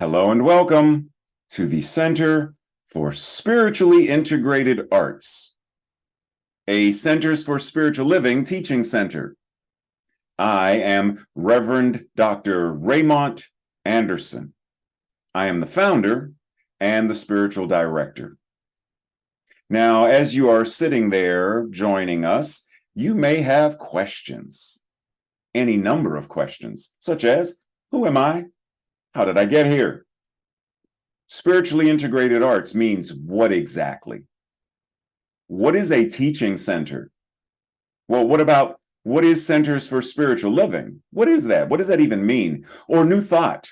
Hello and welcome to the Center for Spiritually Integrated Arts, a Centers for Spiritual Living teaching center. I am Reverend Dr. Raymont Anderson. I am the founder and the spiritual director. Now, as you are sitting there joining us, you may have questions, any number of questions, such as, who am I? How did I get here? Spiritually integrated arts means what exactly? What is a teaching center? Well, what is Centers for Spiritual Living? What is that? What does that even mean? Or New Thought,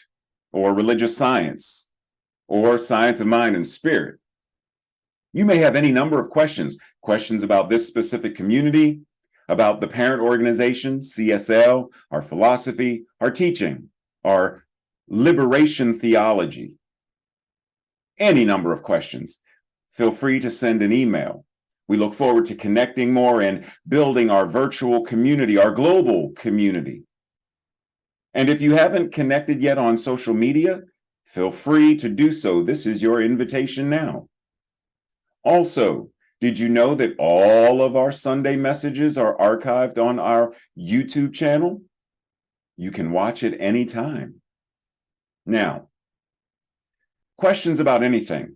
or religious science, or science of mind and spirit? You may have any number of questions about this specific community, about the parent organization, CSL, our philosophy, our teaching, our liberation theology. Any number of questions. Feel free to send an email. We look forward to connecting more and building our virtual community, our global community. And if you haven't connected yet on social media, feel free to do so. This is your invitation now. Also, did you know that all of our Sunday messages are archived on our YouTube channel? You can watch it anytime. Now, questions about anything,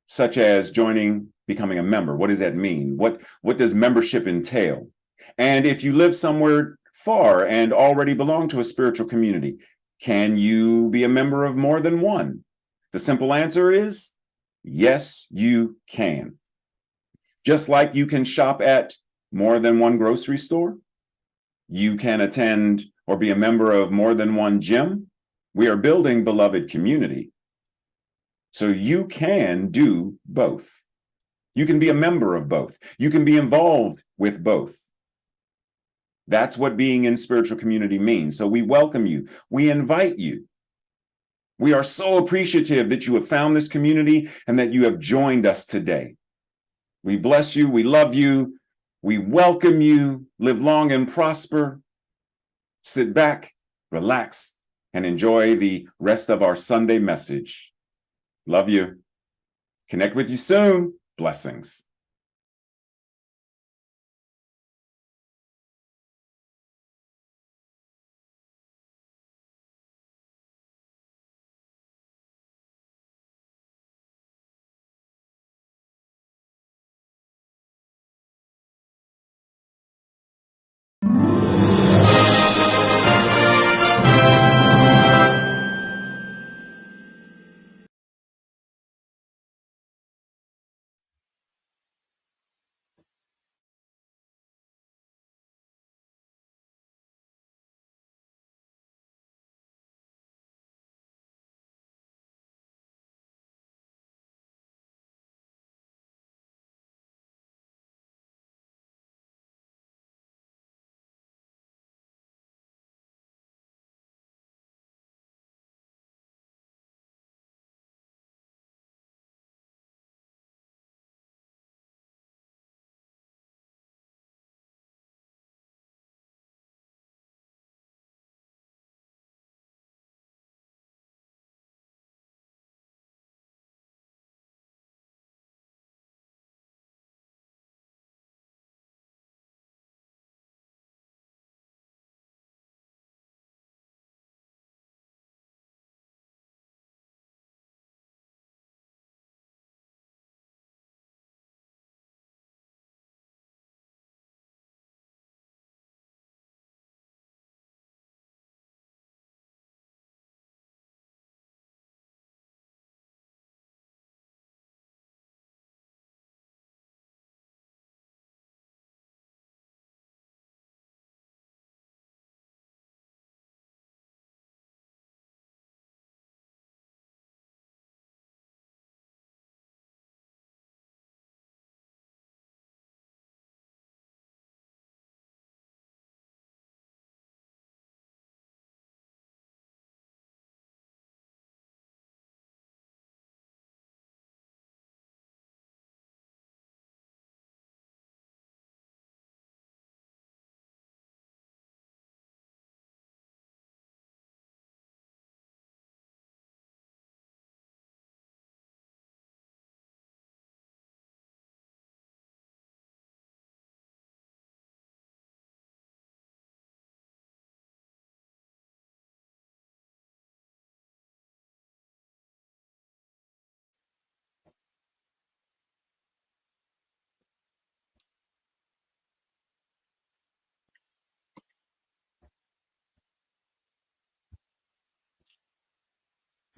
such as becoming a member. What does that mean? What does membership entail? And if you live somewhere far and already belong to a spiritual community, can you be a member of more than one? The simple answer is yes, you can. Just like you can shop at more than one grocery store, you can attend or be a member of more than one gym. We are building beloved community. So you can do both. You can be a member of both. You can be involved with both. That's what being in spiritual community means. So we welcome you. We invite you. We are so appreciative that you have found this community and that you have joined us today. We bless you. We love you. We welcome you. Live long and prosper. Sit back, relax, and enjoy the rest of our Sunday message. Love you. Connect with you soon. Blessings.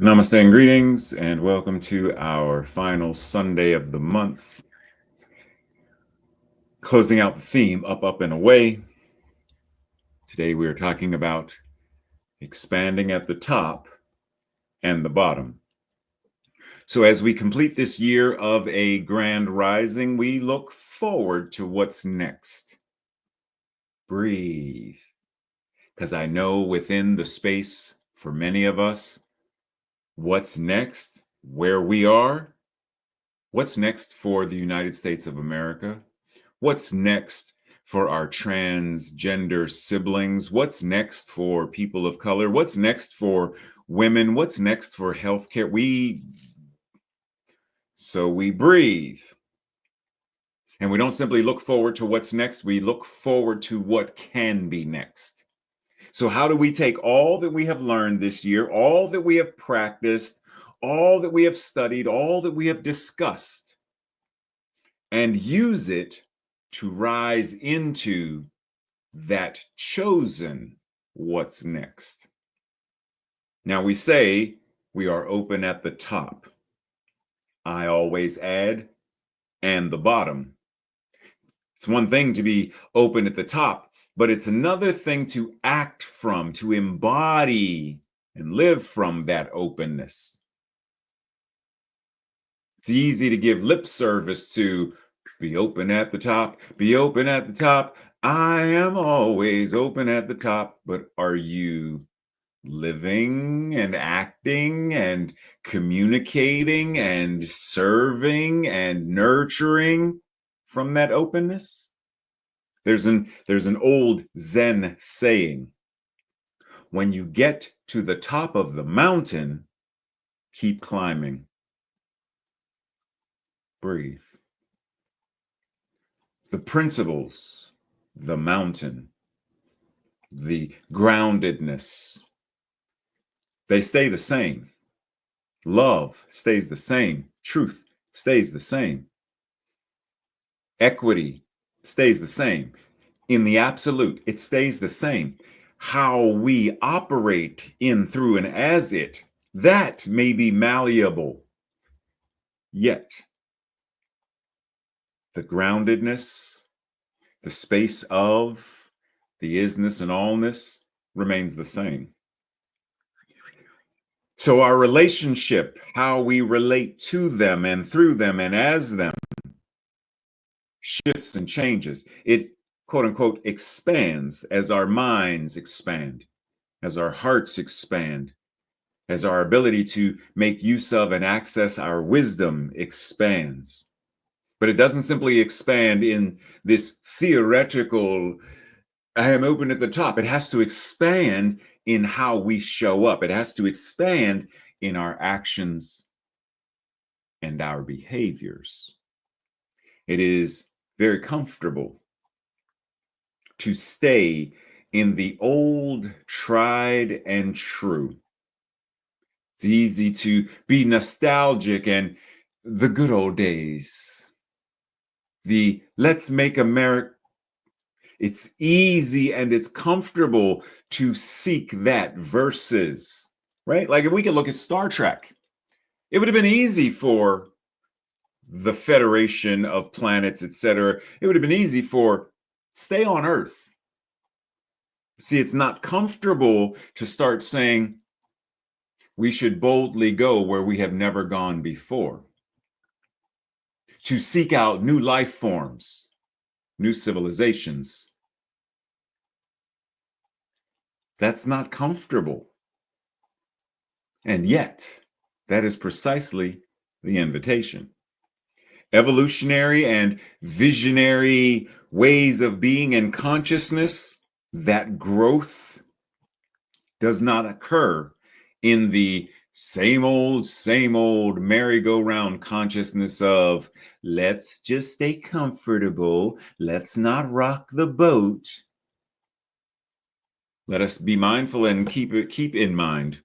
Namaste and greetings, and welcome to our final Sunday of the month. Closing out the theme, Up, Up, and Away. Today we are talking about expanding at the top and the bottom. So as we complete this year of a grand rising, we look forward to what's next. Breathe. Because I know within the space for many of us, what's next, where we are, what's next for the United States of America, what's next for our transgender siblings, what's next for people of color, what's next for women, what's next for healthcare. So we breathe. And we don't simply look forward to what's next, we look forward to what can be next. So, how do we take all that we have learned this year, all that we have practiced, all that we have studied, all that we have discussed, and use it to rise into that chosen what's next? Now, we say we are open at the top. I always add, and the bottom. It's one thing to be open at the top, but it's another thing to act from, to embody and live from that openness. It's easy to give lip service to be open at the top, be open at the top. I am always open at the top, but are you living and acting and communicating and serving and nurturing from that openness? There's an old Zen saying, when you get to the top of the mountain, keep climbing. Breathe. The principles, the mountain, the groundedness, they stay the same. Love stays the same. Truth stays the same. Equity stays the same. In the absolute, it stays the same. How we operate in, through, and as it, that may be malleable, yet the groundedness, the space of the isness and allness remains the same. So our relationship, how we relate to them and through them and as them, shifts and changes. It, quote unquote, expands as our minds expand, as our hearts expand, as our ability to make use of and access our wisdom expands. But it doesn't simply expand in this theoretical, I am open at the top. It has to expand in how we show up. It has to expand in our actions and our behaviors. It is very comfortable to stay in the old, tried and true. It's easy to be nostalgic and the good old days. The let's make America. It's easy and it's comfortable to seek that versus, right? Like if we could look at Star Trek, it would have been easy for the Federation of Planets, etc. It would have been easy for stay on Earth. See, it's not comfortable to start saying we should boldly go where we have never gone before, to seek out new life forms, new civilizations. That's not comfortable. And yet, that is precisely the invitation. Evolutionary and visionary ways of being and consciousness, that growth does not occur in the same old merry-go-round consciousness of let's just stay comfortable, let's not rock the boat. Let us be mindful and keep in mind,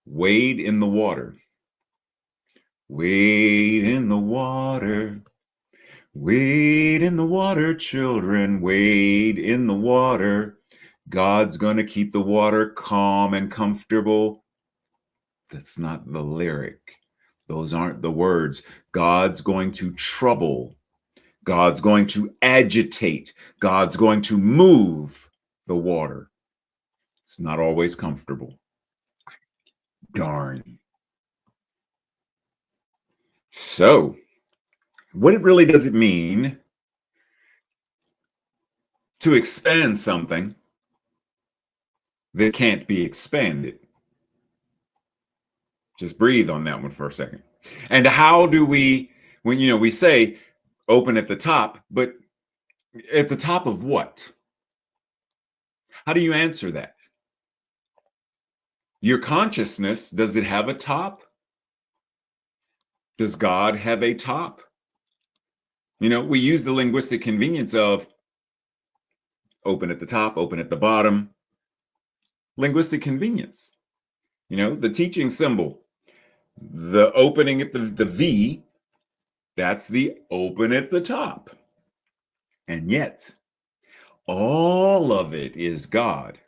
wade in the water. Wade in the water. Wade in the water, children. Wade in the water. God's going to keep the water calm and comfortable. That's not the lyric. Those aren't the words. God's going to trouble. God's going to agitate. God's going to move the water. It's not always comfortable. Darn. So, what it really does it mean to expand something that can't be expanded? Just breathe on that one for a second. And how do we, when we say open at the top, but at the top of what? How do you answer that? Your consciousness, does it have a top? Does God have a top? We use the linguistic convenience of open at the top, open at the bottom. Linguistic convenience. The teaching symbol, the opening at the V, that's the open at the top. And yet, all of it is God.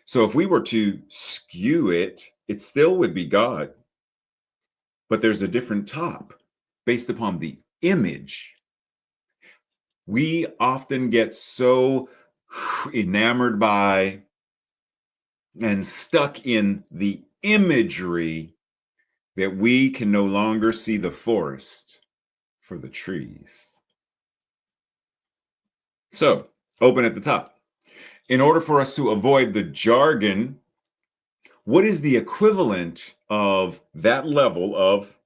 So if we were to skew it, it still would be God. But there's a different top based upon the image. We often get so enamored by and stuck in the imagery that we can no longer see the forest for the trees. So, open at the top. In order for us to avoid the jargon, what is the equivalent of that level of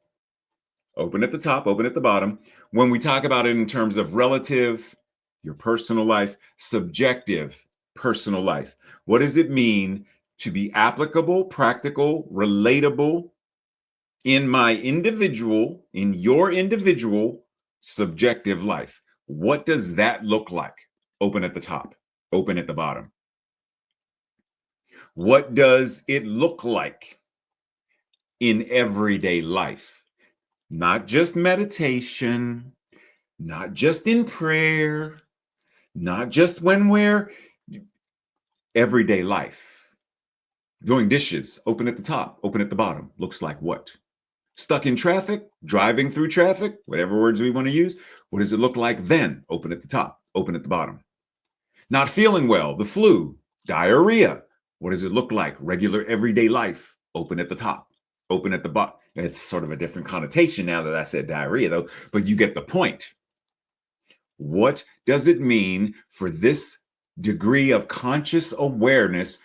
open at the top, open at the bottom, when we talk about it in terms of relative, your personal life, subjective, personal life? What does it mean to be applicable, practical, relatable in your individual subjective life? What does that look like? Open at the top, open at the bottom. What does it look like in everyday life? Not just meditation, not just in prayer, not just when we're everyday life. Doing dishes, open at the top, open at the bottom. Looks like what? Stuck in traffic, driving through traffic, whatever words we want to use. What does it look like then? Open at the top, open at the bottom. Not feeling well, the flu, diarrhea. What does it look like? Regular everyday life, open at the top, open at the bottom. It's sort of a different connotation now that I said diarrhea, though, but you get the point. What does it mean for this degree of conscious awareness?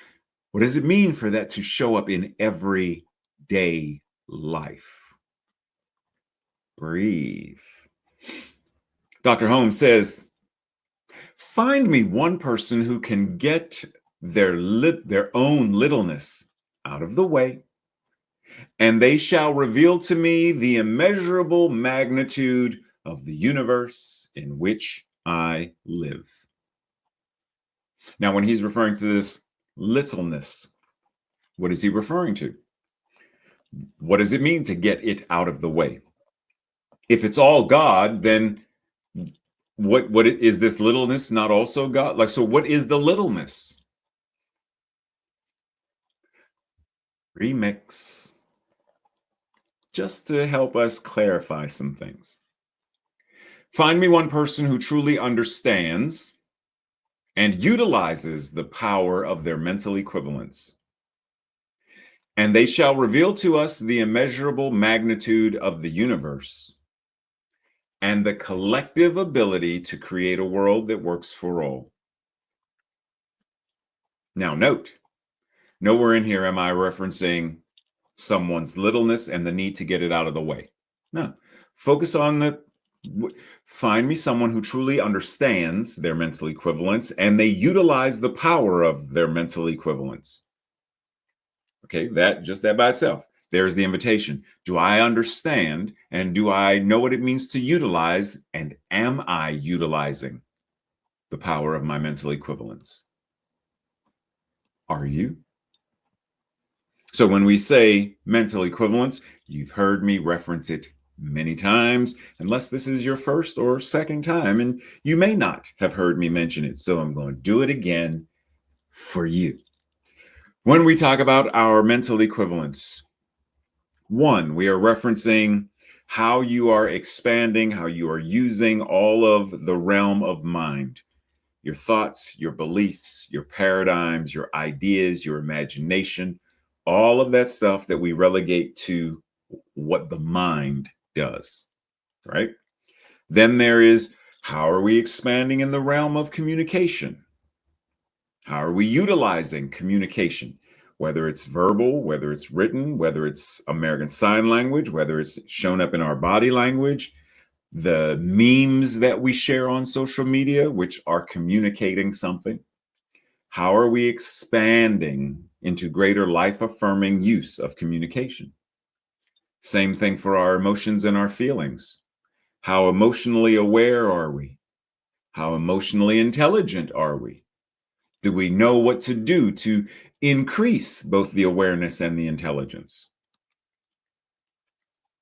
What does it mean for that to show up in everyday life? Breathe. Dr. Holmes says, find me one person who can get their own littleness out of the way, and they shall reveal to me the immeasurable magnitude of the universe in which I live. Now, when he's referring to this littleness, what is he referring to? What does it mean to get it out of the way? If it's all God, then what is this littleness not also God? So what is the littleness? Remix. Just to help us clarify some things. Find me one person who truly understands and utilizes the power of their mental equivalents, and they shall reveal to us the immeasurable magnitude of the universe and the collective ability to create a world that works for all. Now, note, nowhere in here am I referencing someone's littleness and the need to get it out of the way. No, focus on find me someone who truly understands their mental equivalents and they utilize the power of their mental equivalents. Okay, that by itself, there's the invitation. Do I understand and do I know what it means to utilize, and am I utilizing the power of my mental equivalents? Are you? So when we say mental equivalence, you've heard me reference it many times, unless this is your first or second time, and you may not have heard me mention it. So I'm going to do it again for you. When we talk about our mental equivalence, One, we are referencing how you are expanding, how you are using all of the realm of mind, your thoughts, your beliefs, your paradigms, your ideas, your imagination, all of that stuff that we relegate to what the mind does, right? Then there is, how are we expanding in the realm of communication? How are we utilizing communication? Whether it's verbal, whether it's written, whether it's American Sign Language, whether it's shown up in our body language, the memes that we share on social media, which are communicating something. How are we expanding into greater life affirming use of communication? Same thing for our emotions and our feelings. How emotionally aware are we? How emotionally intelligent are we? Do we know what to do to increase both the awareness and the intelligence?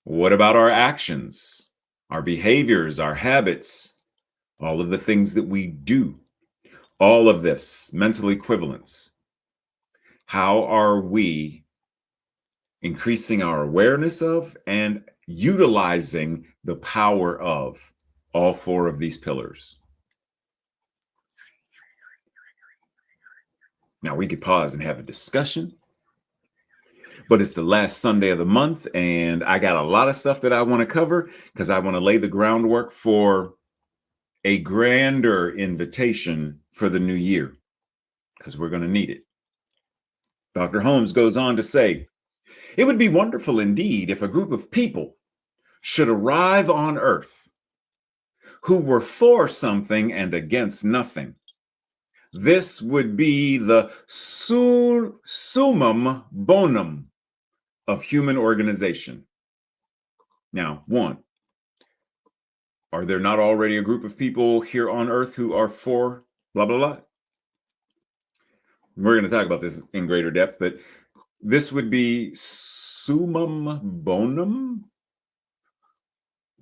What about our actions, our behaviors, our habits, all of the things that we do? All of this mental equivalence. How are we increasing our awareness of and utilizing the power of all four of these pillars? Now, we could pause and have a discussion, but it's the last Sunday of the month, and I got a lot of stuff that I want to cover because I want to lay the groundwork for a grander invitation for the new year because we're going to need it. Dr. Holmes goes on to say, it would be wonderful indeed if a group of people should arrive on Earth who were for something and against nothing. This would be the summum bonum of human organization. Now, one, are there not already a group of people here on Earth who are for blah, blah, blah? We're going to talk about this in greater depth, but this would be summum bonum.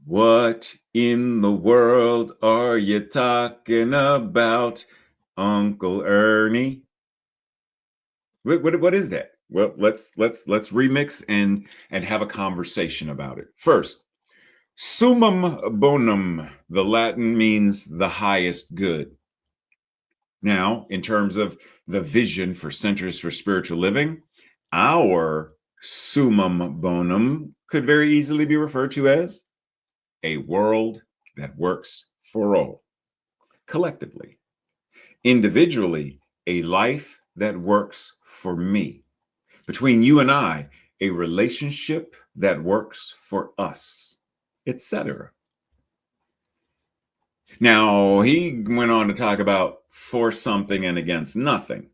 What in the world are you talking about, Uncle Ernie? What is that? Well, let's remix and have a conversation about it. First, summum bonum, the Latin means the highest good. Now, in terms of the vision for Centers for Spiritual Living, our summum bonum could very easily be referred to as a world that works for all. Collectively, individually, a life that works for me. Between you and I, a relationship that works for us, etc. Now, he went on to talk about for something and against nothing.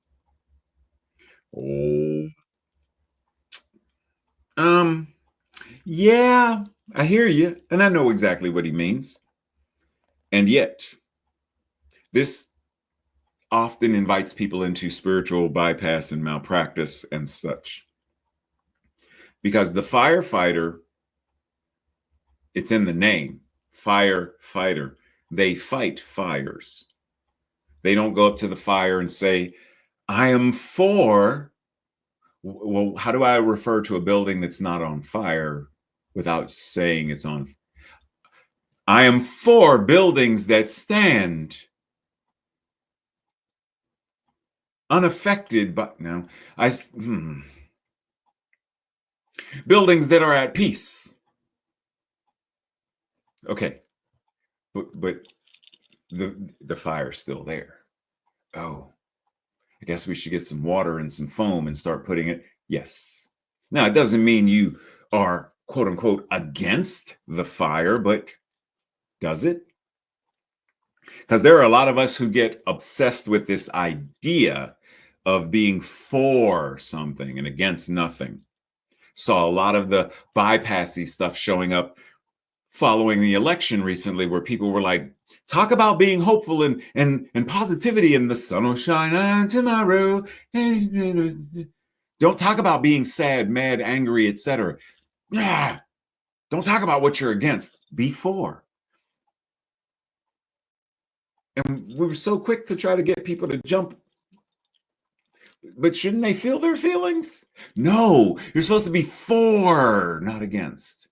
Oh, yeah, I hear you, and I know exactly what he means. And yet, this often invites people into spiritual bypass and malpractice and such. Because the firefighter, it's in the name, firefighter. They fight fires. They don't go up to the fire and say, I am for. Well, how do I refer to a building that's not on fire without saying it's on? I am for buildings that stand unaffected by, no, buildings that are at peace. Okay, but the fire's still there. Oh, I guess we should get some water and some foam and start putting it. Yes. Now, it doesn't mean you are quote unquote against the fire, but does it? Because there are a lot of us who get obsessed with this idea of being for something and against nothing. Saw a lot of the bypassy stuff showing up following the election recently, where people were like, talk about being hopeful and positivity, and the sun will shine on tomorrow. Don't talk about being sad, mad, angry, etc. Yeah. Don't talk about what you're against. Be for. And we were so quick to try to get people to jump But shouldn't they feel their feelings? No, you're supposed to be for, not against.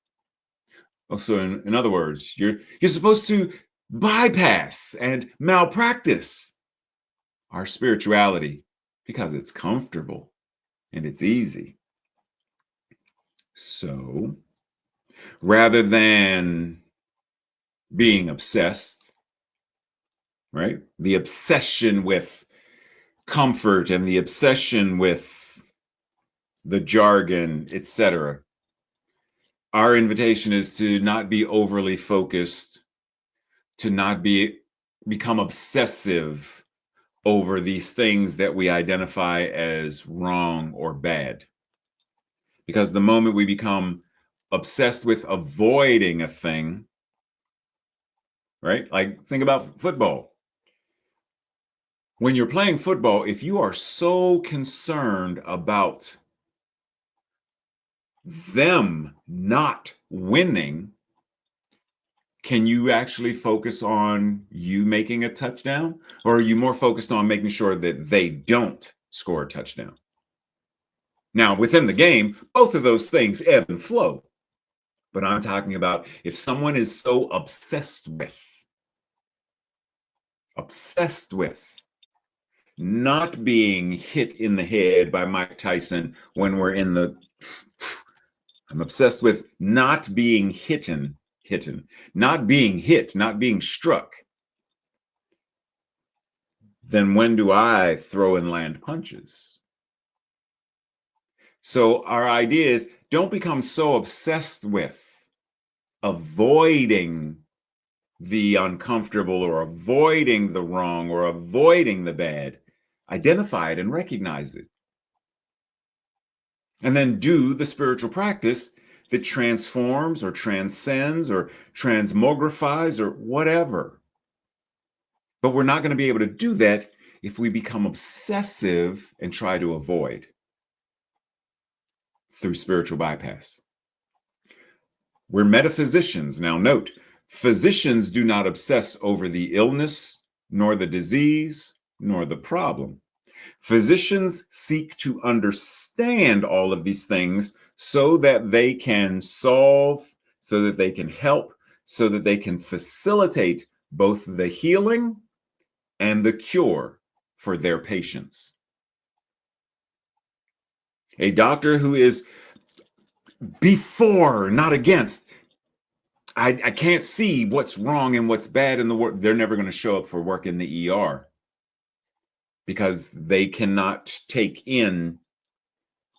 Oh, so in other words, you're supposed to bypass and malpractice our spirituality because it's comfortable and it's easy. So rather than being obsessed, right? The obsession with comfort and the obsession with the jargon, etc. Our invitation is to not be overly focused, to not become obsessive over these things that we identify as wrong or bad. Because the moment we become obsessed with avoiding a thing, right? Like think about football. When you're playing football, if you are so concerned about them not winning, can you actually focus on you making a touchdown? Or are you more focused on making sure that they don't score a touchdown? Now, within the game, both of those things ebb and flow. But I'm talking about if someone is so obsessed with not being hit in the head by Mike Tyson when we're in the I'm obsessed with not being not being hit, not being struck. Then when do I throw and land punches? So our idea is don't become so obsessed with avoiding the uncomfortable or avoiding the wrong or avoiding the bad. Identify it and recognize it. And then do the spiritual practice that transforms or transcends or transmogrifies or whatever. But we're not going to be able to do that if we become obsessive and try to avoid through spiritual bypass. We're metaphysicians. Now, note, physicians do not obsess over the illness, nor the disease, nor the problem. Physicians seek to understand all of these things so that they can solve, so that they can help, so that they can facilitate both the healing and the cure for their patients. A doctor who is before, not against, I can't see what's wrong and what's bad in the work. They're never going to show up for work in the ER because they cannot take in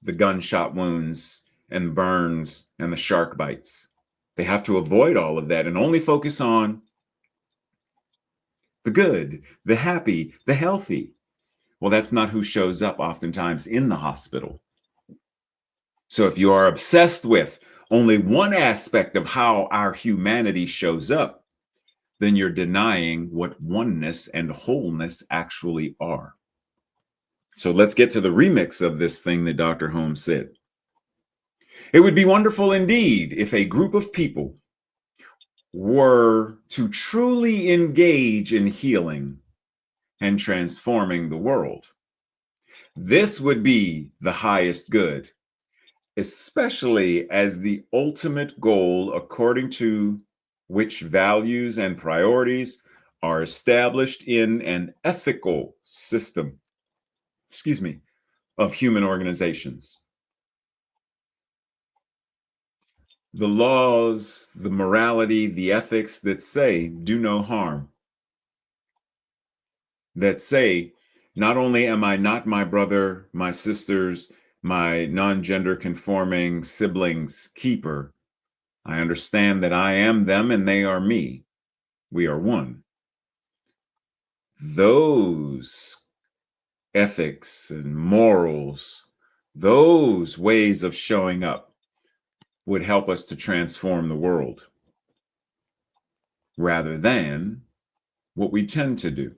the gunshot wounds and burns and the shark bites. They have to avoid all of that and only focus on the good, the happy, the healthy. Well, that's not who shows up oftentimes in the hospital. So if you are obsessed with only one aspect of how our humanity shows up, then you're denying what oneness and wholeness actually are. So let's get to the remix of this thing that Dr. Holmes said. It would be wonderful indeed if a group of people were to truly engage in healing and transforming the world. This would be the highest good, especially as the ultimate goal according to which values and priorities are established in an ethical system, of human organizations. The laws, the morality, the ethics that say do no harm, that say not only am I not my brother, my sisters, my non-gender conforming siblings keeper, I understand that I am them and they are me. We are one. Those ethics and morals, those ways of showing up would help us to transform the world rather than what we tend to do.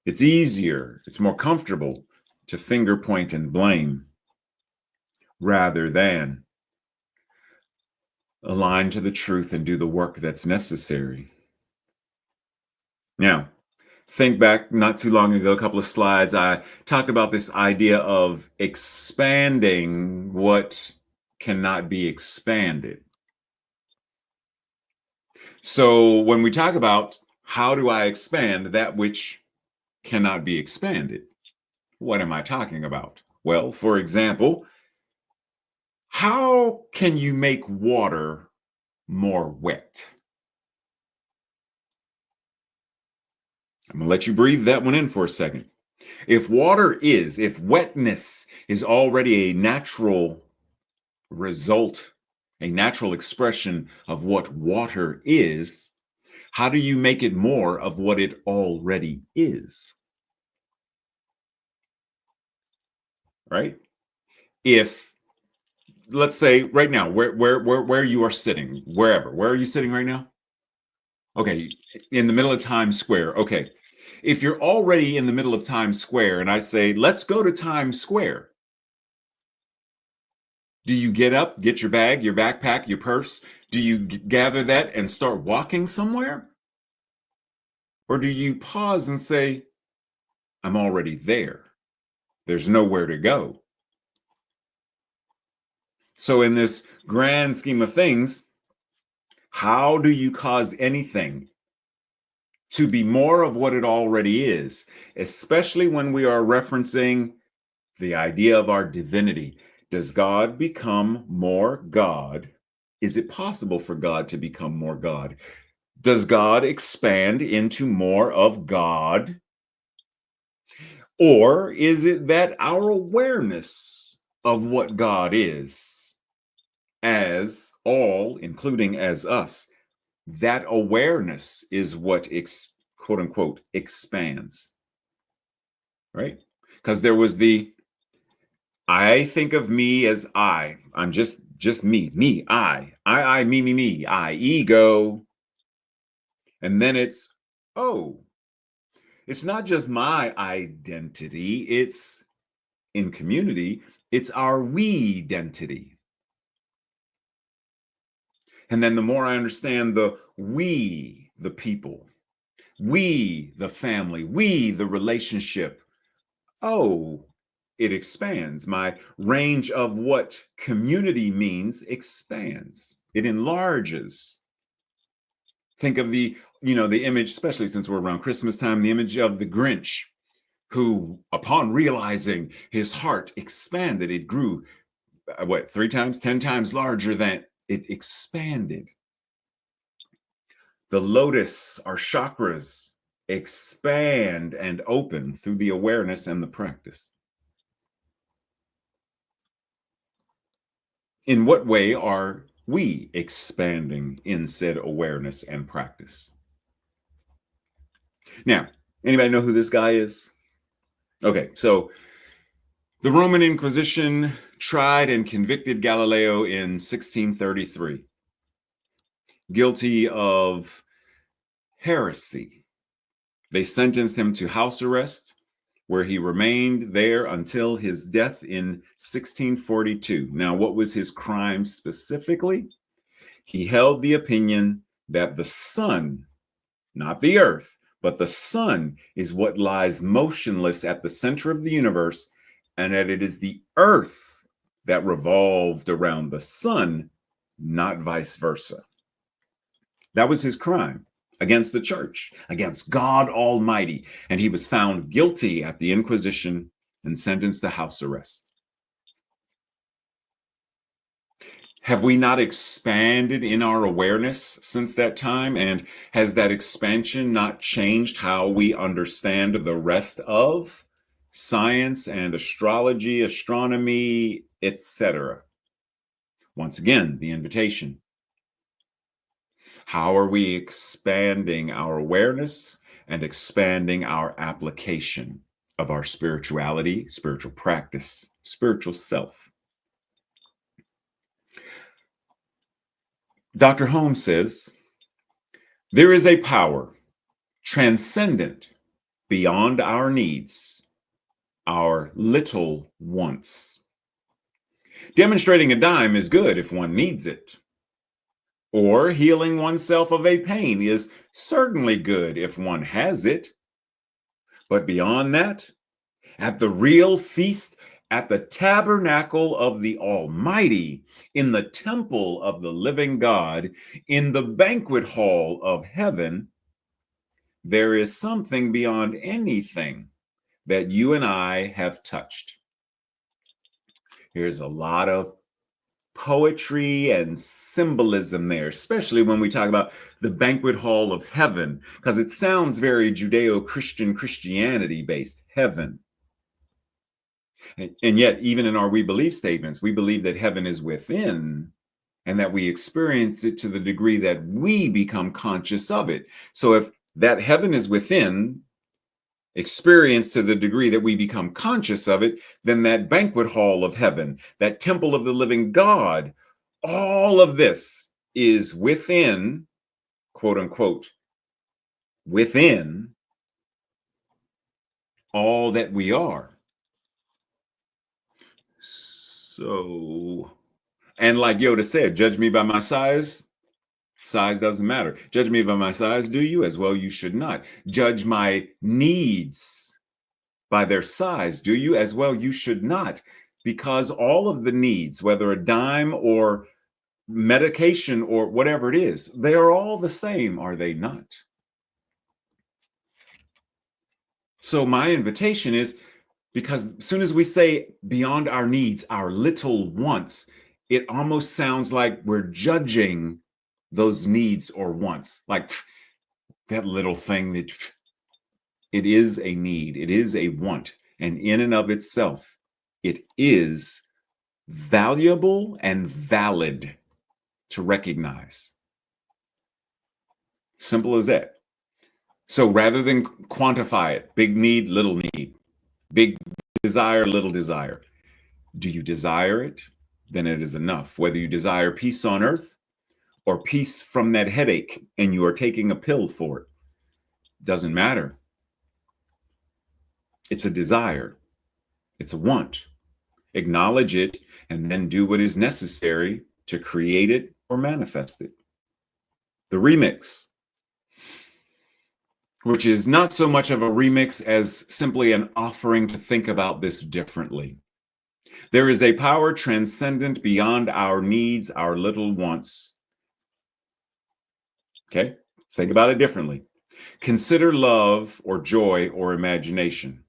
It's easier, it's more comfortable to finger point and blame rather than align to the truth and do the work that's necessary. Now, Think back not too long ago, a couple of slides, I talked about this idea of expanding what cannot be expanded. So when we talk about how do I expand that which cannot be expanded, what am I talking about? Well, for example, how can you make water more wet? I'm going to let you breathe that one in for a second. If wetness is already a natural result, a natural expression of what water is, how do you make it more of what it already is? Right? If let's say right now, where you are sitting, where are you sitting right now? Okay, in the middle of Times Square. Okay. If you're already in the middle of Times Square and I say, let's go to Times Square, do you get up, get your bag, your backpack, your purse? Do you gather that and start walking somewhere? Or do you pause and say, I'm already there? There's nowhere to go. So, in this grand scheme of things, how do you cause anything to be more of what it already is, especially when we are referencing the idea of our divinity? Does God become more God? Is it possible for God to become more God? Does God expand into more of God? Or is it that our awareness of what God is, as all, including as us, that awareness is what quote unquote expands, right? Because there was I think of me as I'm just me, me, I, ego. And then oh, it's not just my identity, it's in community, it's our we identity. And then the more I understand the people, we, the family, we, the relationship, oh, it expands. My range of what community means expands, it enlarges. Think of the image, especially since we're around Christmas time, the image of the Grinch, who, upon realizing his heart expanded, it grew, what, 3 times, 10 times larger than it expanded. The lotus, our chakras, expand and open through the awareness and the practice. In what way are we expanding in said awareness and practice? Now, anybody know who this guy is? Okay, so the Roman Inquisition tried and convicted Galileo in 1633, guilty of heresy. They sentenced him to house arrest, where he remained there until his death in 1642. Now, what was his crime specifically? He held the opinion that the sun, not the earth, but the sun is what lies motionless at the center of the universe, and that it is the earth that revolved around the sun, not vice versa. That was his crime against the church, against God Almighty. And he was found guilty at the Inquisition and sentenced to house arrest. Have we not expanded in our awareness since that time? And has that expansion not changed how we understand the rest of science and astrology, astronomy, etc.? Once again, the invitation. How are we expanding our awareness and expanding our application of our spirituality, spiritual practice, spiritual self? Dr. Holmes says, there is a power transcendent beyond our needs, our little wants. Demonstrating a dime is good if one needs it. Or healing oneself of a pain is certainly good if one has it. But beyond that, at the real feast, at the tabernacle of the Almighty, in the temple of the living God, in the banquet hall of heaven, there is something beyond anything that you and I have touched. Here's a lot of poetry and symbolism there, especially when we talk about the banquet hall of heaven, because it sounds very Judeo-Christian Christianity based, heaven. And yet, even in our we believe statements, we believe that heaven is within and that we experience it to the degree that we become conscious of it. So if that heaven is within, experience to the degree that we become conscious of it, then that banquet hall of heaven, that temple of the living God, all of this is within, quote unquote, within all that we are. So, and like Yoda said, judge me by my size. Size doesn't matter. Judge me by my size, do you? As well, you should not. Judge my needs by their size, do you? As well, you should not. Because all of the needs, whether a dime or medication or whatever it is, they are all the same, are they not? So my invitation is, because as soon as we say beyond our needs, our little wants, it almost sounds like we're judging those needs or wants. Like that little thing that it is a need, it is a want, and in and of itself, it is valuable and valid to recognize. Simple as that. So rather than quantify it, big need, big desire, little desire, do you desire it? Then it is enough. Whether you desire peace on earth or peace from that headache and you are taking a pill for it, doesn't matter. It's a desire, it's a want. Acknowledge it and then do what is necessary to create it or manifest it. The remix, which is not so much of a remix as simply an offering to think about this differently. There is a power transcendent beyond our needs, our little wants. Okay, think about it differently. Consider love or joy or imagination.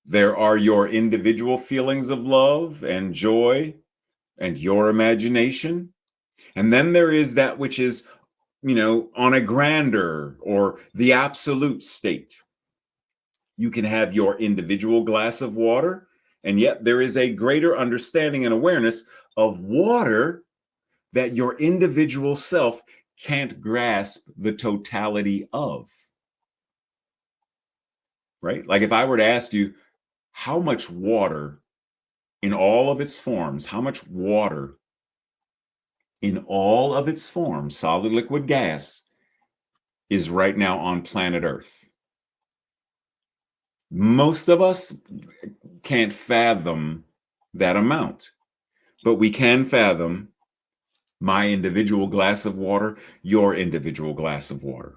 There are your individual feelings of love and joy and your imagination. And then there is that which is, on a grander or the absolute state. You can have your individual glass of water, and yet there is a greater understanding and awareness of water that your individual self can't grasp the totality of. Right? Like if I were to ask you, how much water in all of its forms, how much water in all of its forms, solid, liquid, gas, is right now on planet Earth? Most of us can't fathom that amount, but we can fathom my individual glass of water, your individual glass of water.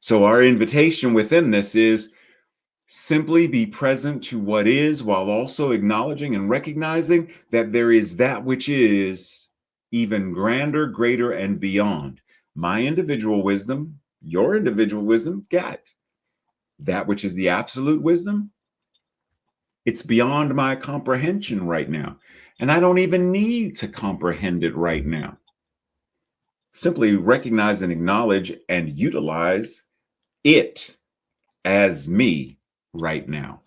So our invitation within this is simply be present to what is while also acknowledging and recognizing that there is that which is even grander, greater, and beyond. My individual wisdom, your individual wisdom, got that which is the absolute wisdom. It's beyond my comprehension right now. And I don't even need to comprehend it right now. Simply recognize and acknowledge and utilize it as me right now.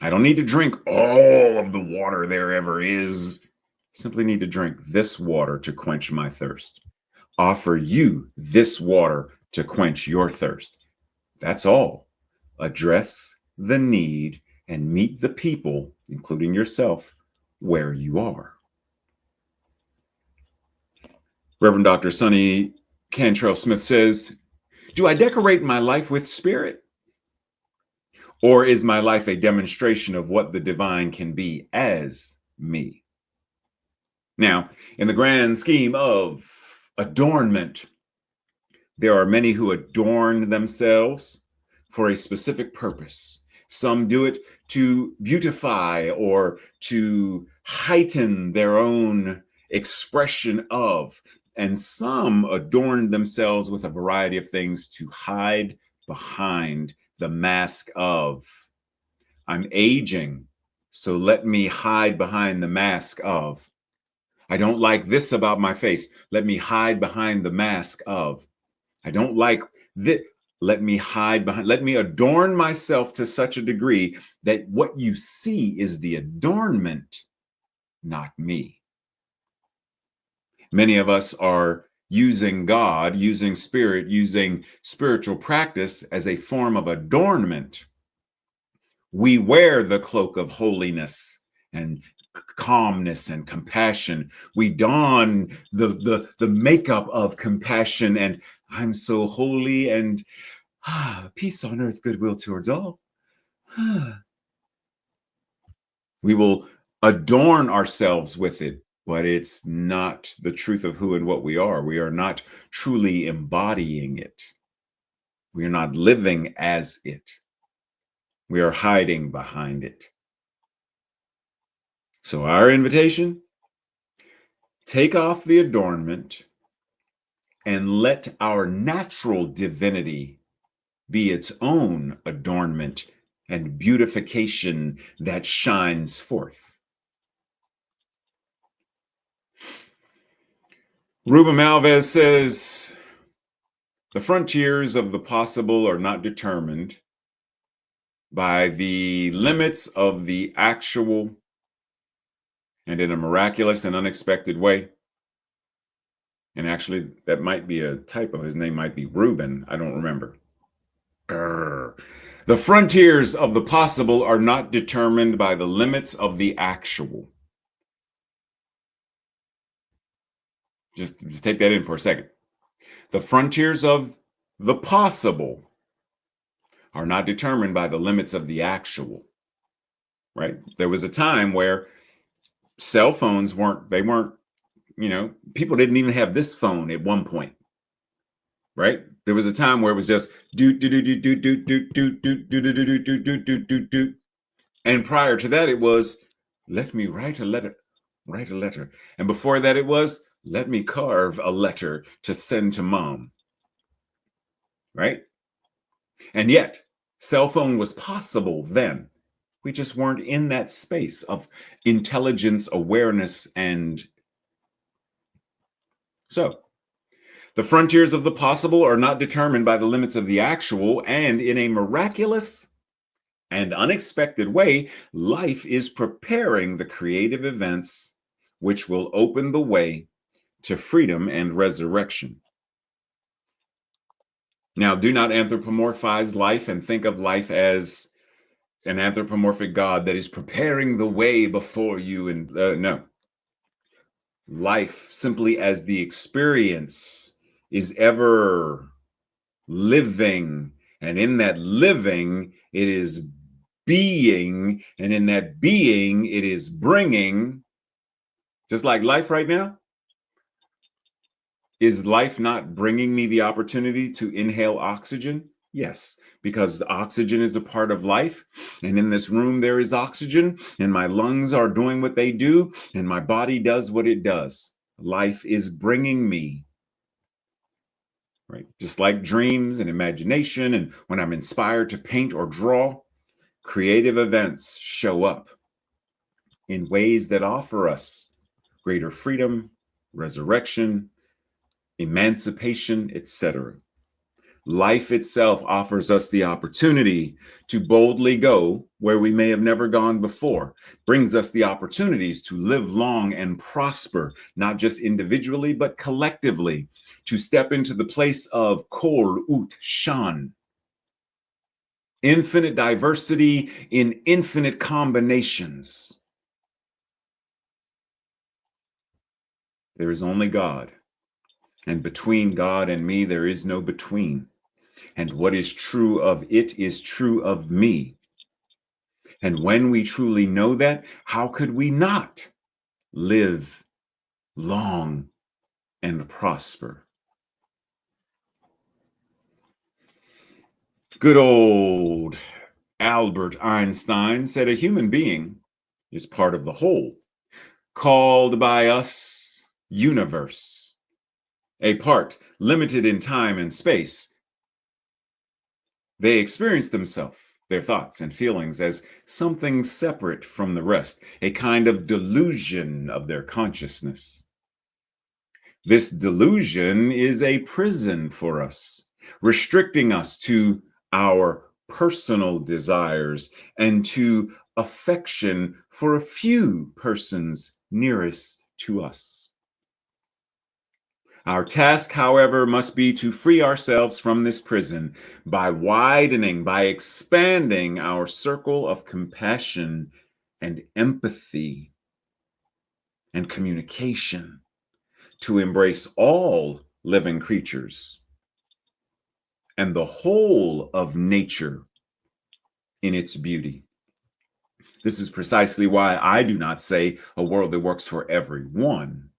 I don't need to drink all of the water there ever is. Simply need to drink this water to quench my thirst. Offer you this water to quench your thirst. That's all. Address the need and meet the people, including yourself, where you are. Reverend Dr. Sonny Cantrell Smith says, do I decorate my life with spirit? Or is my life a demonstration of what the divine can be as me? Now, in the grand scheme of adornment, there are many who adorn themselves for a specific purpose. Some do it to beautify or to heighten their own expression of, and some adorn themselves with a variety of things to hide behind the mask of, I'm aging, so let me hide behind the mask of, I don't like this about my face, let me hide behind the mask of, I don't like this, let me hide behind, let me adorn myself to such a degree that what you see is the adornment, not me. Many of us are using God, using spirit, using spiritual practice as a form of adornment. We wear the cloak of holiness and calmness and compassion. We don the makeup of compassion and I'm so holy and peace on earth, goodwill towards all. We will adorn ourselves with it, but it's not the truth of who and what we are. We are not truly embodying it. We are not living as it. We are hiding behind it. So our invitation, take off the adornment and let our natural divinity be its own adornment and beautification that shines forth. Ruben Malvez says, the frontiers of the possible are not determined by the limits of the actual, and in a miraculous and unexpected way. And actually, that might be a typo. His name might be Ruben. I don't remember. The frontiers of the possible are not determined by the limits of the actual. Just take that in for a second. The frontiers of the possible are not determined by the limits of the actual, right? There was a time where cell phones weren't, people didn't even have this phone at one point, right? There was a time where it was just do do do do do do do do do do do do do do do do do. And prior to that, it was, let me write a letter. And before that, it was, let me carve a letter to send to mom, right? And yet, cell phone was possible then. We just weren't in that space of intelligence, awareness, and so the frontiers of the possible are not determined by the limits of the actual, and in a miraculous and unexpected way, life is preparing the creative events which will open the way to freedom and resurrection. Now, do not anthropomorphize life and think of life as an anthropomorphic God that is preparing the way before you. And no, life simply as the experience is ever living. And in that living, it is being. And in that being, it is bringing, just like life right now. Is life not bringing me the opportunity to inhale oxygen? Yes, because oxygen is a part of life. And in this room, there is oxygen, and my lungs are doing what they do, and my body does what it does. Life is bringing me, right? Just like dreams and imagination, and when I'm inspired to paint or draw, creative events show up in ways that offer us greater freedom, resurrection, emancipation, etc. Life itself offers us the opportunity to boldly go where we may have never gone before, brings us the opportunities to live long and prosper, not just individually, but collectively, to step into the place of Kol Ut Shan, infinite diversity in infinite combinations. There is only God, and between God and me, there is no between. And what is true of it is true of me. And when we truly know that, how could we not live long and prosper? Good old Albert Einstein said a human being is part of the whole, called by us universe, a part limited in time and space. They experience themselves, their thoughts and feelings, as something separate from the rest, a kind of delusion of their consciousness. This delusion is a prison for us, restricting us to our personal desires and to affection for a few persons nearest to us. Our task, however, must be to free ourselves from this prison by widening, by expanding our circle of compassion and empathy and communication to embrace all living creatures and the whole of nature in its beauty. This is precisely why I do not say a world that works for everyone,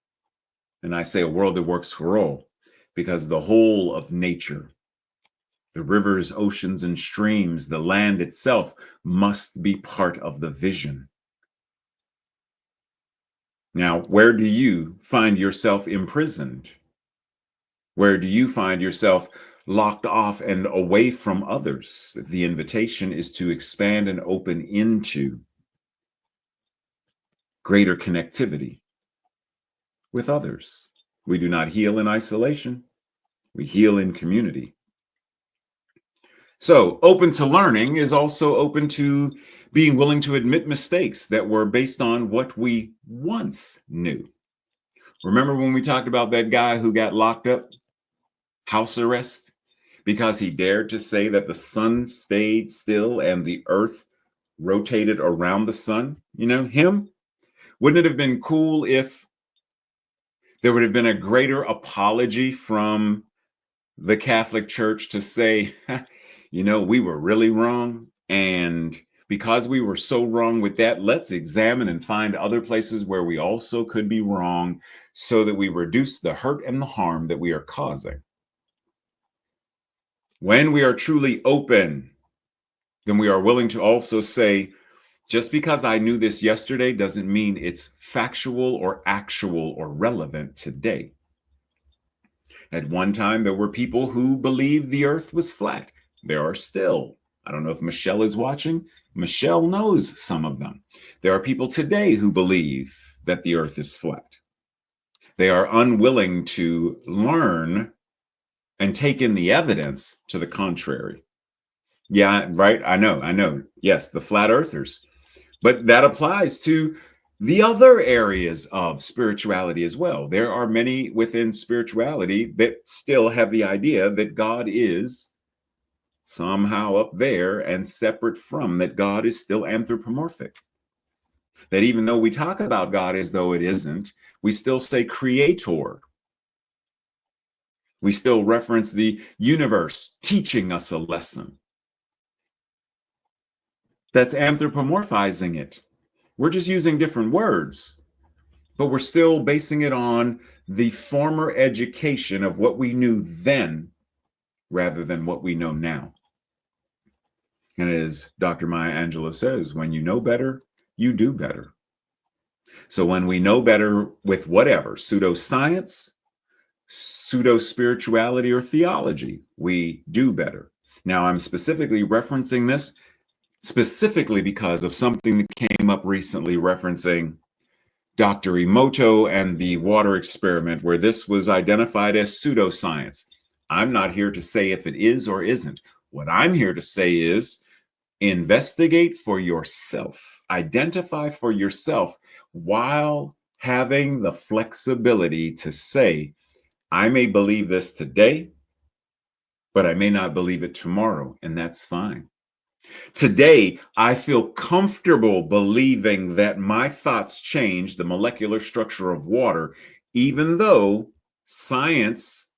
and I say a world that works for all, because the whole of nature, the rivers, oceans, and streams, the land itself must be part of the vision. Now, where do you find yourself imprisoned? Where do you find yourself locked off and away from others? The invitation is to expand and open into greater connectivity with others. We do not heal in isolation, we heal in community. So, open to learning is also open to being willing to admit mistakes that were based on what we once knew. Remember when we talked about that guy who got locked up, house arrest, because he dared to say that the sun stayed still and the earth rotated around the sun? You know, him? Wouldn't it have been cool if there would have been a greater apology from the Catholic Church to say, we were really wrong. And because we were so wrong with that, let's examine and find other places where we also could be wrong so that we reduce the hurt and the harm that we are causing. When we are truly open, then we are willing to also say, just because I knew this yesterday doesn't mean it's factual or actual or relevant today. At one time, there were people who believed the earth was flat. There are still. I don't know if Michelle is watching. Michelle knows some of them. There are people today who believe that the earth is flat. They are unwilling to learn and take in the evidence to the contrary. Yeah, right. I know. Yes, the flat earthers. But that applies to the other areas of spirituality as well. There are many within spirituality that still have the idea that God is somehow up there and separate from, that God is still anthropomorphic. That even though we talk about God as though it isn't, we still say creator. We still reference the universe teaching us a lesson. That's anthropomorphizing it. We're just using different words, but we're still basing it on the former education of what we knew then rather than what we know now. And as Dr. Maya Angelou says, when you know better, you do better. So when we know better with whatever, pseudoscience, pseudo spirituality, or theology, we do better. Now, I'm specifically referencing this specifically because of something that came up recently referencing Dr. Emoto and the water experiment, where this was identified as pseudoscience. I'm not here to say if it is or isn't. What I'm here to say is investigate for yourself, identify for yourself, while having the flexibility to say, I may believe this today, but I may not believe it tomorrow, and that's fine. Today, I feel comfortable believing that my thoughts change the molecular structure of water, even though scientists,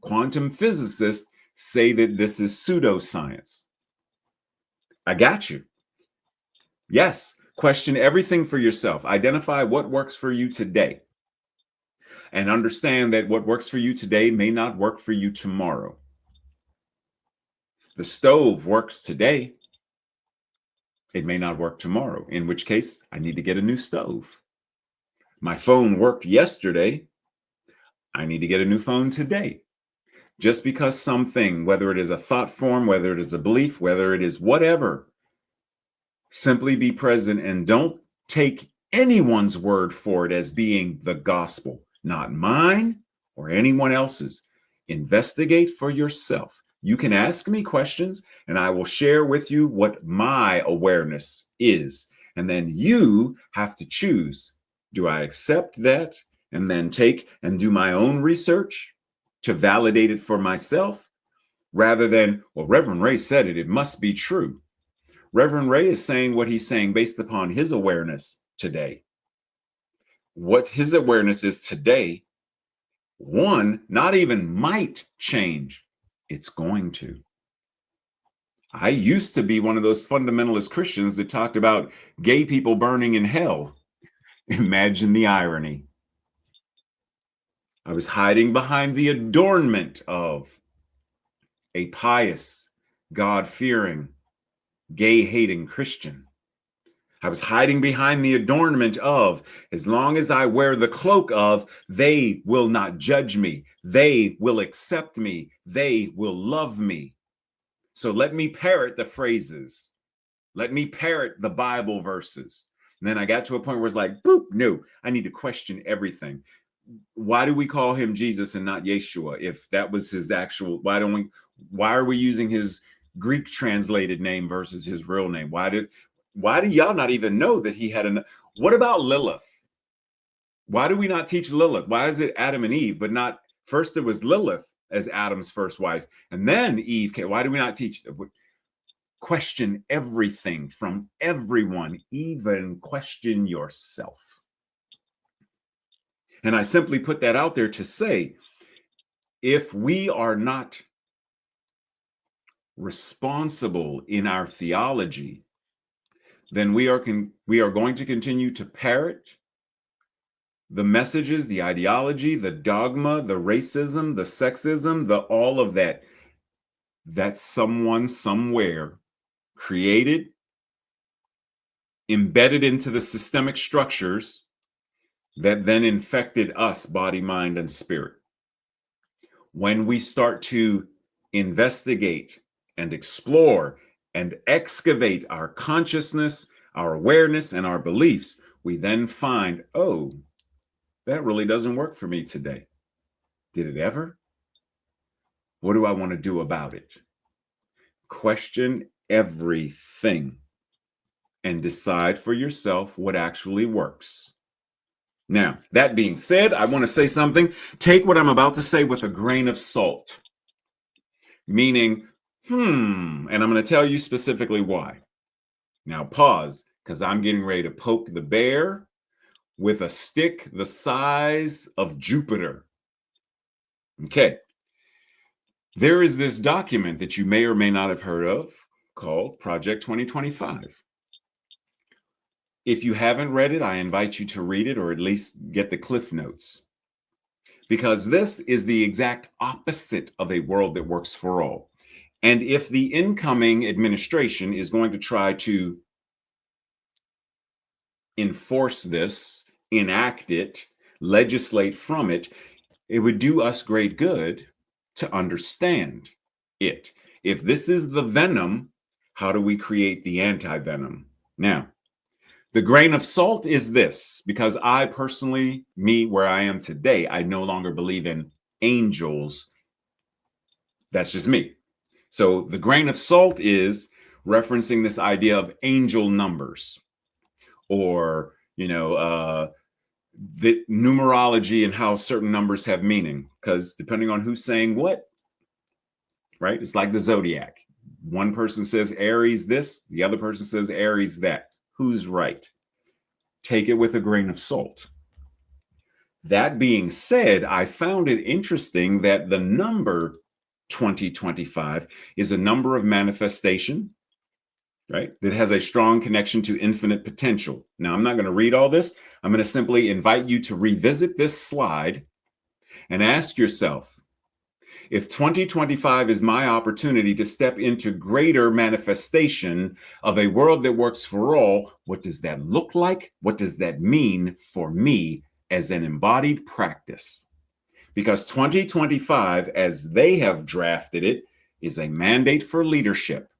quantum physicists say that this is pseudoscience. I got you. Yes, question everything for yourself. Identify what works for you today. And understand that what works for you today may not work for you tomorrow. The stove works today. It may not work tomorrow, in which case I need to get a new stove. My phone worked yesterday. I need to get a new phone today. Just because something, whether it is a thought form, whether it is a belief, whether it is whatever, simply be present and don't take anyone's word for it as being the gospel, not mine or anyone else's. Investigate for yourself. You can ask me questions and I will share with you what my awareness is. And then you have to choose. Do I accept that and then take and do my own research to validate it for myself rather than, well, Reverend Ray said it, it must be true. Reverend Ray is saying what he's saying based upon his awareness today. What his awareness is today, one, not even might change, it's going to. I used to be one of those fundamentalist Christians that talked about gay people burning in hell. Imagine the irony. I was hiding behind the adornment of a pious, God-fearing, gay-hating Christian. I was hiding behind the adornment of, as long as I wear the cloak of, they will not judge me. They will accept me. They will love me. So let me parrot the phrases. Let me parrot the Bible verses. And then I got to a point where it's like, boop, no, I need to question everything. Why do we call him Jesus and not Yeshua? If that was his actual, why are we using his Greek translated name versus his real name? Why do y'all not even know that he had what about Lilith? Why do we not teach Lilith? Why is it Adam and Eve, but not first it was Lilith as Adam's first wife, and then Eve came? Why do we not teach? Question everything from everyone, even question yourself. And I simply put that out there to say, if we are not responsible in our theology, then we are going to continue to parrot the messages, the ideology, the dogma, the racism, the sexism, the all of that someone somewhere created, embedded into the systemic structures that then infected us, body, mind, and spirit. When we start to investigate and explore and excavate our consciousness, our awareness, and our beliefs, we then find, oh, that really doesn't work for me today. Did it ever? What do I want to do about it? Question everything and decide for yourself what actually works. Now, that being said, I want to say something. Take what I'm about to say with a grain of salt. Meaning, and I'm going to tell you specifically why. Now pause, because I'm getting ready to poke the bear with a stick the size of Jupiter. Okay. There is this document that you may or may not have heard of called Project 2025. If you haven't read it, I invite you to read it or at least get the Cliff Notes. Because this is the exact opposite of a world that works for all. And if the incoming administration is going to try to enforce this, enact it, legislate from it, it would do us great good to understand it. If this is the venom, how do we create the anti-venom? Now, the grain of salt is this, because I personally, where I am today, I no longer believe in angels. That's just me. So the grain of salt is referencing this idea of angel numbers, or, the numerology and how certain numbers have meaning, because depending on who's saying what, right? It's like the zodiac. One person says Aries this, the other person says Aries that. Who's right? Take it with a grain of salt. That being said, I found it interesting that the number 2025 is a number of manifestation, right? That has a strong connection to infinite potential. Now, I'm not going to read all this. I'm going to simply invite you to revisit this slide and ask yourself, If 2025 is my opportunity to step into greater manifestation of a world that works for all, what does that look like? What does that mean for me as an embodied practice? Because 2025, as they have drafted it, is a mandate for leadership,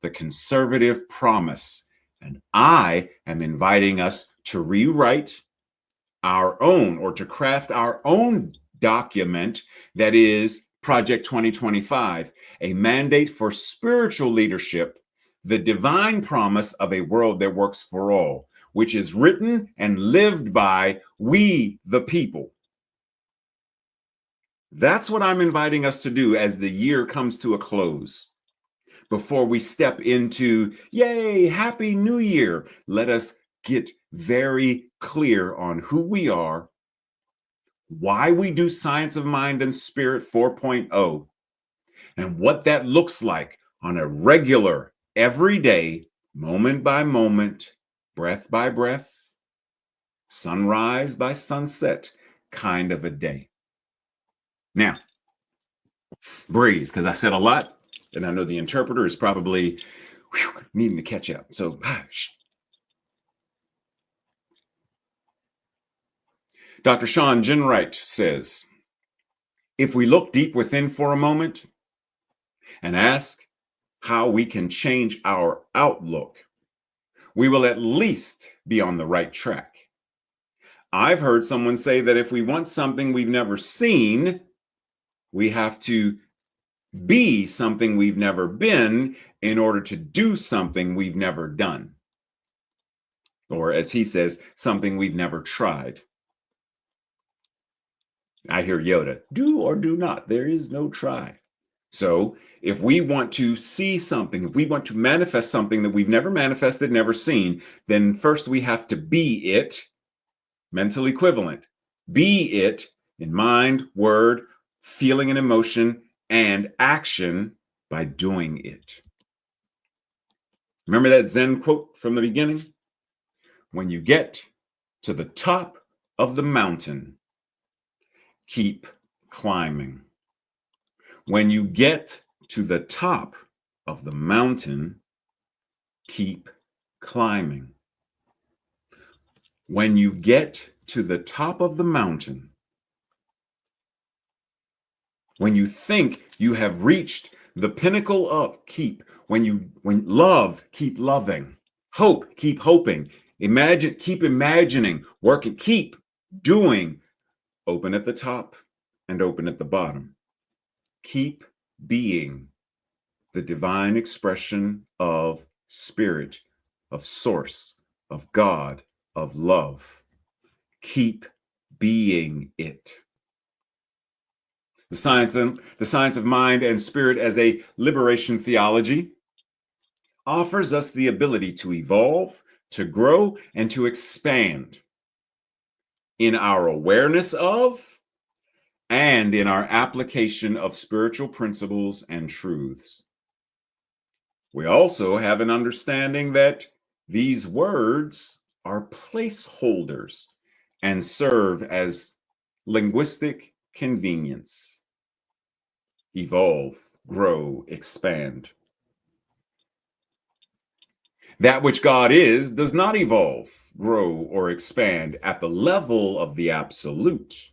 the conservative promise. And I am inviting us to rewrite our own or to craft our own document that is Project 2025, a mandate for spiritual leadership, the divine promise of a world that works for all, which is written and lived by we, the people. That's what I'm inviting us to do as the year comes to a close. Before we step into, yay, Happy New Year, let us get very clear on who we are, why we do Science of Mind and Spirit 4.0, and what that looks like on a regular, everyday, moment by moment, breath by breath, sunrise by sunset kind of a day. Now, breathe, because I said a lot, and I know the interpreter is probably needing to catch up. So, Dr. Sean Ginwright says, if we look deep within for a moment and ask how we can change our outlook, we will at least be on the right track. I've heard someone say that if we want something we've never seen, we have to be something we've never been in order to do something we've never done. Or as he says, something we've never tried. I hear Yoda, do or do not. There is no try. So if we want to see something, if we want to manifest something that we've never manifested, never seen, then first we have to be it, mental equivalent. Be it in mind, word, feeling and emotion, and action by doing it. Remember that Zen quote from the beginning? When you get to the top of the mountain, keep climbing. When you get to the top of the mountain, keep climbing. When you get to the top of the mountain, when you think you have reached the pinnacle of keep, when love, keep loving, hope, keep hoping, imagine, keep imagining, working, keep doing, open at the top and open at the bottom. Keep being the divine expression of spirit, of source, of God, of love. Keep being it. The science of mind and spirit as a liberation theology offers us the ability to evolve, to grow, and to expand in our awareness of and in our application of spiritual principles and truths. We also have an understanding that these words are placeholders and serve as linguistic convenience. Evolve, grow, expand. That which God is does not evolve, grow, or expand at the level of the absolute.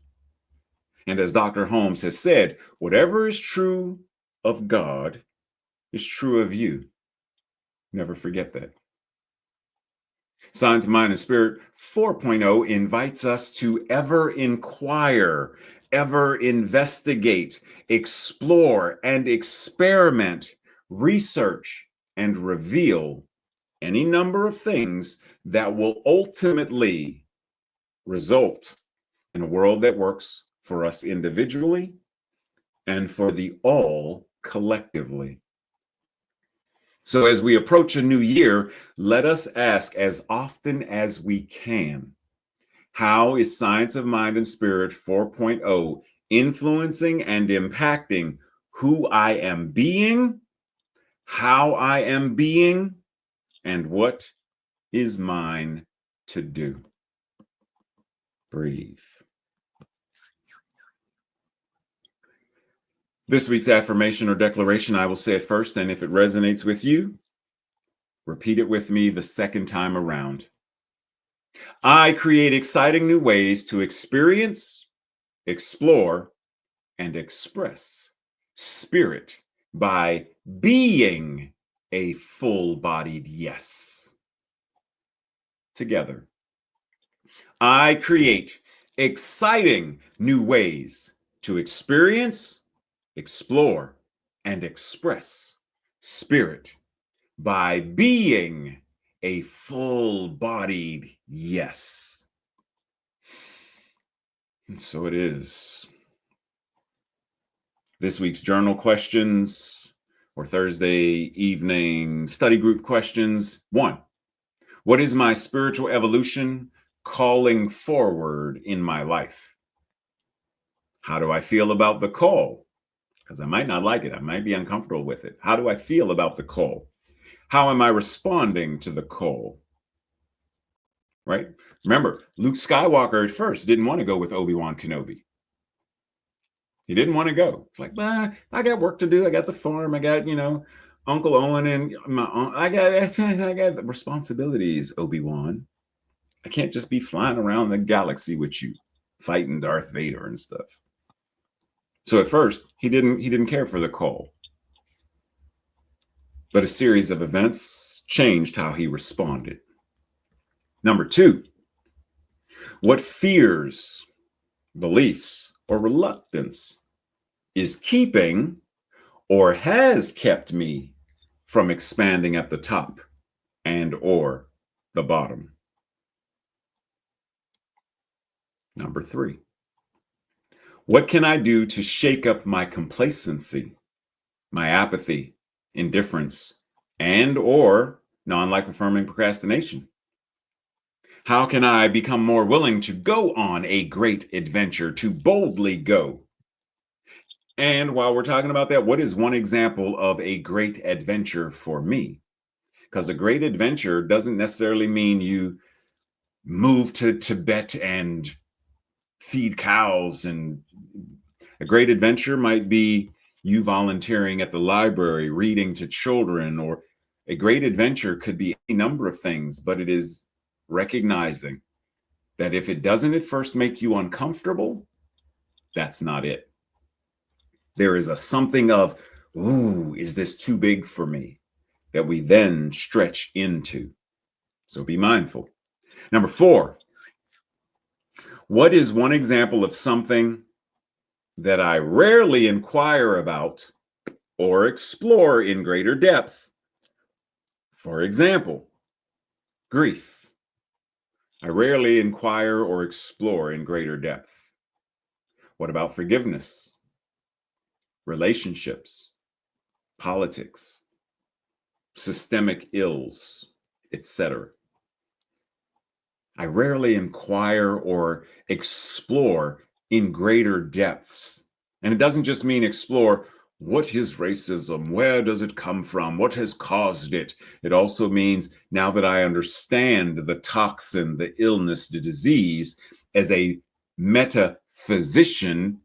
And as Dr. Holmes has said, whatever is true of God is true of you. Never forget that. Science of Mind and Spirit 4.0 invites us to ever inquire, ever investigate, explore, and experiment, research, and reveal any number of things that will ultimately result in a world that works for us individually and for the all collectively. So as we approach a new year, let us ask as often as we can, how is Science of Mind and Spirit 4.0 influencing and impacting who I am being, how I am being, and what is mine to do? Breathe. This week's affirmation or declaration, I will say it first, and if it resonates with you, repeat it with me the second time around. I create exciting new ways to experience, explore, and express spirit by being a full-bodied yes. Together. I create exciting new ways to experience, explore, and express spirit by being a full-bodied yes. And so it is. This week's journal questions or Thursday evening study group questions. 1. What is my spiritual evolution calling forward in my life? How do I feel about the call? Because I might not like it. I might be uncomfortable with it. How do I feel about the call? How am I responding to the call? Right? Remember, Luke Skywalker at first didn't want to go with Obi-Wan Kenobi. He didn't want to go. It's like, I got work to do. I got the farm. I got, Uncle Owen and I got responsibilities, Obi-Wan. I can't just be flying around the galaxy with you, fighting Darth Vader and stuff. So at first, he didn't care for the call. But a series of events changed how he responded. Number 2, what fears, beliefs, or reluctance is keeping or has kept me from expanding at the top and or the bottom? Number 3, what can I do to shake up my complacency, my apathy, indifference, and or non-life affirming procrastination? How can I become more willing to go on a great adventure, to boldly go? And while we're talking about that, what is one example of a great adventure for me? Because a great adventure doesn't necessarily mean you move to Tibet and feed cows. And a great adventure might be you volunteering at the library, reading to children, or a great adventure could be a number of things, but it is recognizing that if it doesn't at first make you uncomfortable, that's not it. There is a something of, ooh, is this too big for me? That we then stretch into. So be mindful. Number 4, what is one example of something that I rarely inquire about or explore in greater depth? For example, grief. I rarely inquire or explore in greater depth. What about forgiveness, relationships, politics, systemic ills, etc.? I rarely inquire or explore in greater depths. And it doesn't just mean explore what is racism, where does it come from, what has caused it. It also means now that I understand the toxin, the illness, the disease, as a metaphysician,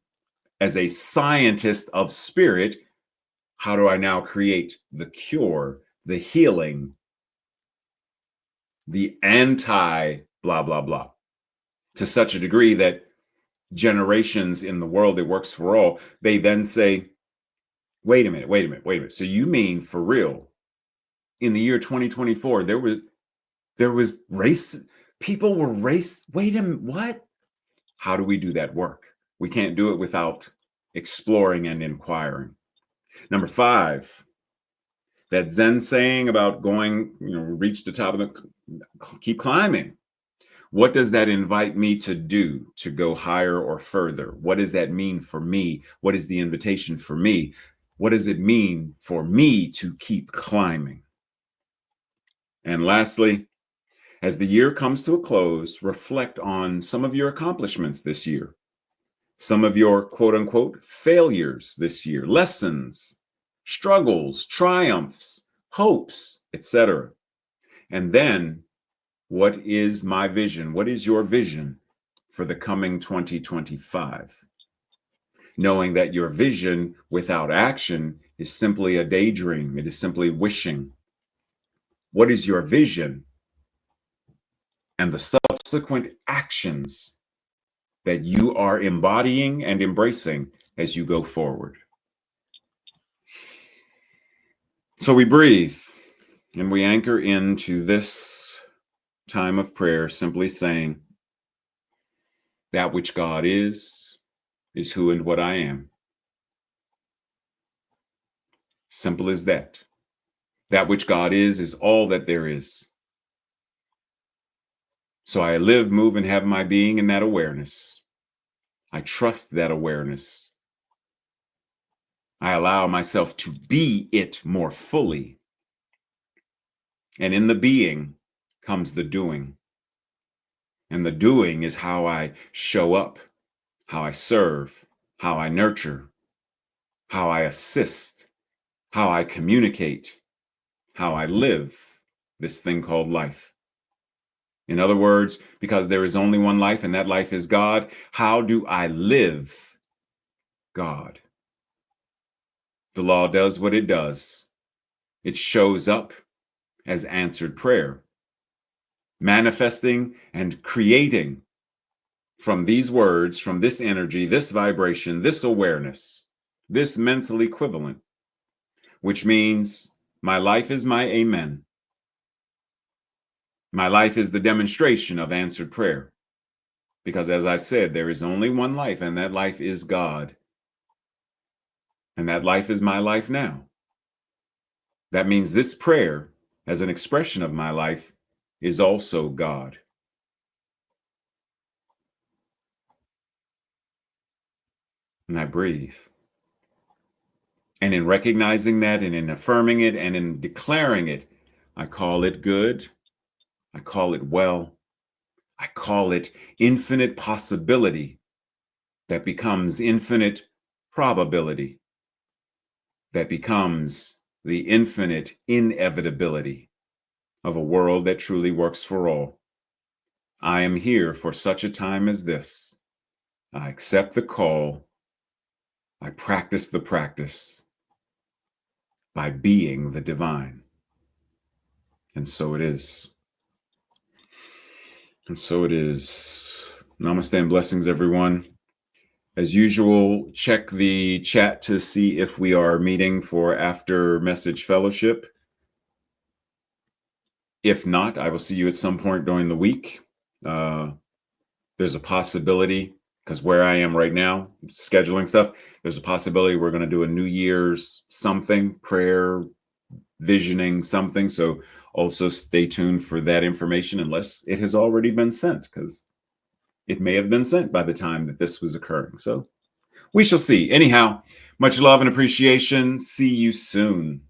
as a scientist of spirit, how do I now create the cure, the healing, the anti blah, blah, blah, to such a degree that generations in the world, it works for all, they then say, wait a minute. So you mean for real, in the year 2024, there was race, people were race, wait a minute, what? How do we do that work? We can't do it without exploring and inquiring. Number 5, that Zen saying about going, reach the top of the, keep climbing. What does that invite me to do to go higher or further? What does that mean for me? What is the invitation for me? What does it mean for me to keep climbing? And lastly, as the year comes to a close, reflect on some of your accomplishments this year, some of your quote unquote failures this year, lessons, struggles, triumphs, hopes, etc. And then, what is my vision? What is your vision for the coming 2025? knowing that your vision without action is simply a daydream. It is simply wishing. What is your vision? And the subsequent actions that you are embodying and embracing as you go forward. So we breathe and we anchor into this time of prayer, simply saying, that which God is who and what I am. Simple as that. That which God is all that there is. So I live, move, and have my being in that awareness. I trust that awareness. I allow myself to be it more fully. And in the being comes the doing. And the doing is how I show up, how I serve, how I nurture, how I assist, how I communicate, how I live this thing called life. In other words, because there is only one life and that life is God, how do I live God? The law does what it does. It shows up as answered prayer, manifesting and creating from these words, from this energy, this vibration, this awareness, this mental equivalent, which means my life is my amen. My life is the demonstration of answered prayer. Because as I said, there is only one life, and that life is God. And that life is my life now. That means this prayer, as an expression of my life, is also God. And I breathe. And in recognizing that, and in affirming it, and in declaring it, I call it good. I call it well. I call it infinite possibility that becomes infinite probability, that becomes the infinite inevitability of a world that truly works for all. I am here for such a time as this. I accept the call. I practice the practice by being the divine. And so it is. And so it is. Namaste and blessings, everyone. As usual, check the chat to see if we are meeting for after message fellowship. If not, I will see you at some point during the week. There's a possibility, because where I am right now, scheduling stuff, there's a possibility we're going to do a New Year's something, prayer, visioning something. So also stay tuned for that information, unless it has already been sent, because it may have been sent by the time that this was occurring. So we shall see. Anyhow, much love and appreciation. See you soon.